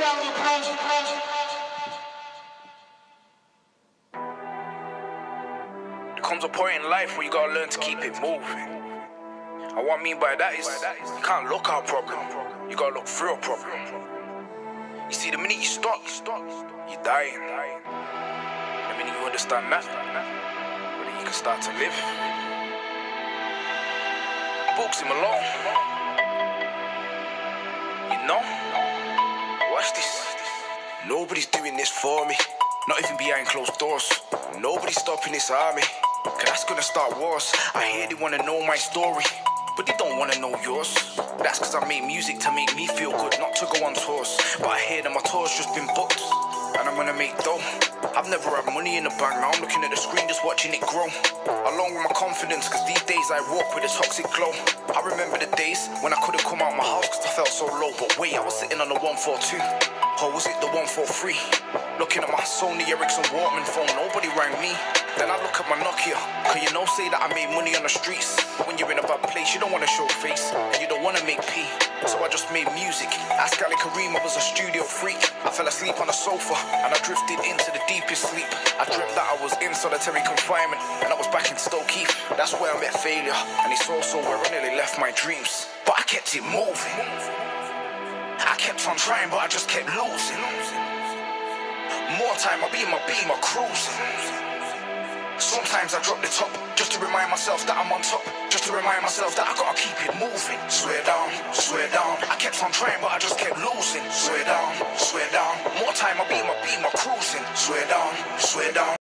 There comes a point in life where you gotta learn to keep it moving. And what I mean by that is, you can't look at a problem, you gotta look through a problem. You see, the minute you stop, you're dying. The minute you understand that, well, then you can start to live. Books him alone. You know? Watch this. Nobody's doing this for me, not even behind closed doors. Nobody's stopping this army, cause that's gonna start wars. I hear they wanna know my story, but they don't wanna know yours. That's cause I make music to make me feel good, not to go on tours. But I hear that my tour's just been booked, and I'm gonna make dough. I've never had money in the bank, now I'm looking at the screen just watching it grow. Along with my confidence, cause these days I walk with a toxic glow. I remember the days when I couldn't come out my house cause I felt so low. But wait, I was sitting on the 142, or was it the 143? Looking at my Sony Ericsson Walkman phone, nobody rang me. Then I look at my Nokia, cause you know say that I made money on the streets. But when you're in a bad place, you don't wanna show face, and you don't wanna make P. So I just made music. Ask Ali Kareem, I was a studio freak. I fell asleep on the sofa, and I drifted into the deepest sleep. I dreamt that I was in solitary confinement, and I was back in Stoke Heath. That's where I met failure, and it's also where I nearly left my dreams. But I kept it moving. I kept on trying, but I just kept losing. More time, I'll be in my beamer cruising. Sometimes I drop the top, just to remind myself that I'm on top. Just to remind myself that I gotta keep it moving. Swear down, swear down. I kept on trying, but I just kept losing. Swear down, swear down. More time, I'll be in my beamer cruising. Swear down, swear down.